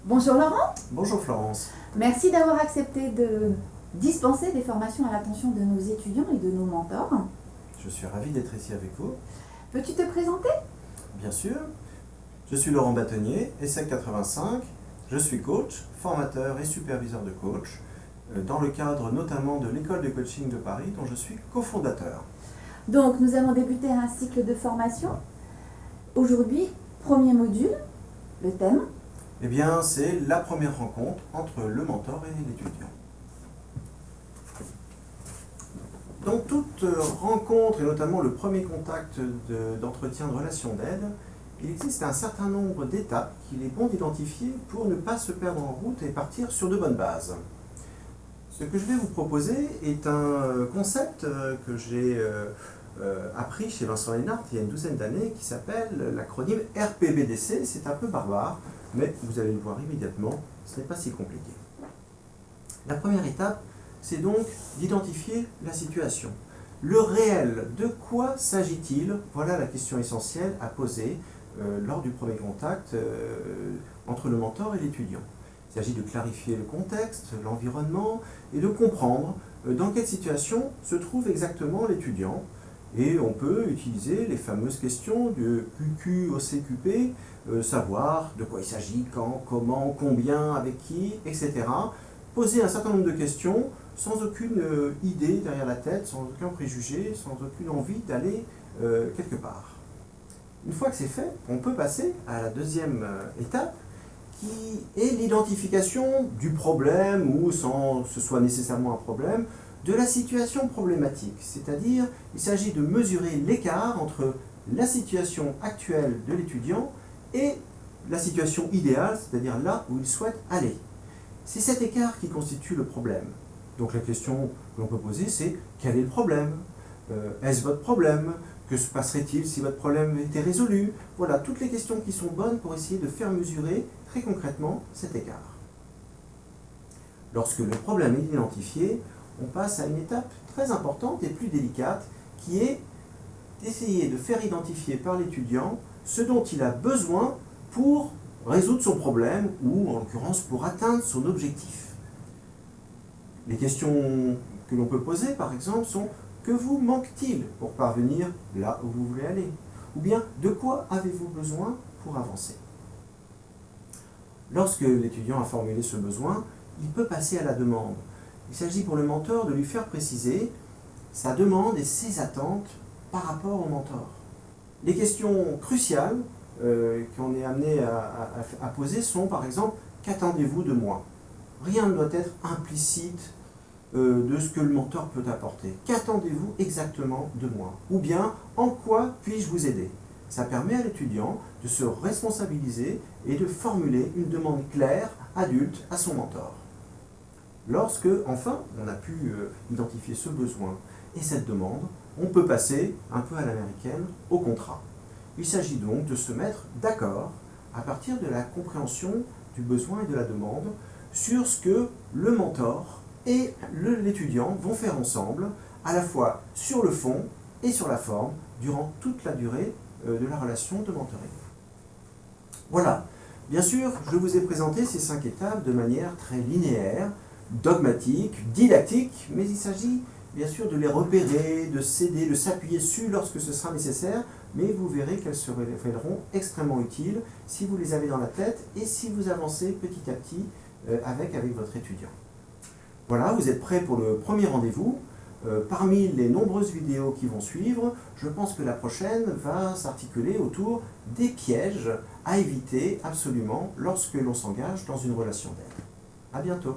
Bonjour Laurent, Bonjour Florence. merci d'avoir accepté de dispenser des formations à l'attention de nos étudiants et de nos mentors. Je suis ravi d'être ici avec vous. Peux-tu te présenter? Bien sûr, je suis Laurent Bâtonnier, ESSEC 85. Je suis coach, formateur et superviseur de coach, dans le cadre notamment de l'école de coaching de Paris dont je suis cofondateur. Donc nous allons débuter un cycle de formation. Aujourd'hui, premier module, le thème. Eh bien, c'est la première rencontre entre le mentor et l'étudiant. Dans toute rencontre, et notamment le premier contact d'entretien de relation d'aide, il existe un certain nombre d'étapes qu'il est bon d'identifier pour ne pas se perdre en route et partir sur de bonnes bases. Ce que je vais vous proposer est un concept que j'ai appris chez Vincent Lennart il y a une douzaine d'années qui s'appelle l'acronyme RPBDC. C'est un peu barbare, mais vous allez le voir immédiatement, ce n'est pas si compliqué. La première étape, c'est donc d'identifier la situation. Le réel, de quoi s'agit-il? Voilà la question essentielle à poser lors du premier contact entre le mentor et l'étudiant. Il s'agit de clarifier le contexte, l'environnement, et de comprendre dans quelle situation se trouve exactement l'étudiant. Et on peut utiliser les fameuses questions de QQ au CQP, savoir de quoi il s'agit, quand, comment, combien, avec qui, etc. Poser un certain nombre de questions sans aucune idée derrière la tête, sans aucun préjugé, sans aucune envie d'aller quelque part. Une fois que c'est fait, on peut passer à la deuxième étape, qui est l'identification du problème, ou sans que ce soit nécessairement un problème, de la situation problématique. C'est-à-dire, il s'agit de mesurer l'écart entre la situation actuelle de l'étudiant et la situation idéale, c'est-à-dire là où il souhaite aller. C'est cet écart qui constitue le problème. Donc la question que l'on peut poser, c'est quel est le problème? Est-ce votre problème? Que se passerait-il si votre problème était résolu? Voilà, toutes les questions qui sont bonnes pour essayer de faire mesurer très concrètement cet écart. Lorsque le problème est identifié, on passe à une étape très importante et plus délicate, qui est d'essayer de faire identifier par l'étudiant ce dont il a besoin pour résoudre son problème, ou en l'occurrence pour atteindre son objectif. Les questions que l'on peut poser, par exemple, sont: que vous manque-t-il pour parvenir là où vous voulez aller? Ou bien, de quoi avez-vous besoin pour avancer? Lorsque l'étudiant a formulé ce besoin, il peut passer à la demande. Il s'agit pour le mentor de lui faire préciser sa demande et ses attentes par rapport au mentor. Les questions cruciales qu'on est amené à poser sont, par exemple: qu'attendez-vous de moi? Rien ne doit être implicite de ce que le mentor peut apporter. Qu'attendez-vous exactement de moi? Ou bien, en quoi puis-je vous aider? Ça permet à l'étudiant de se responsabiliser et de formuler une demande claire, adulte, à son mentor. Lorsque, enfin, on a pu identifier ce besoin et cette demande, on peut passer, un peu à l'américaine, au contrat. Il s'agit donc de se mettre d'accord, à partir de la compréhension du besoin et de la demande, sur ce que le mentor et l'étudiant vont faire ensemble, à la fois sur le fond et sur la forme, durant toute la durée de la relation de mentoring. Voilà. Bien sûr, je vous ai présenté ces 5 étapes de manière très linéaire, dogmatique, didactique, mais il s'agit bien sûr de les repérer, de s'aider, de s'appuyer dessus lorsque ce sera nécessaire, mais vous verrez qu'elles se révéleront extrêmement utiles si vous les avez dans la tête et si vous avancez petit à petit avec votre étudiant. Voilà, vous êtes prêts pour le premier rendez-vous. Parmi les nombreuses vidéos qui vont suivre, je pense que la prochaine va s'articuler autour des pièges à éviter absolument lorsque l'on s'engage dans une relation d'aide. À bientôt.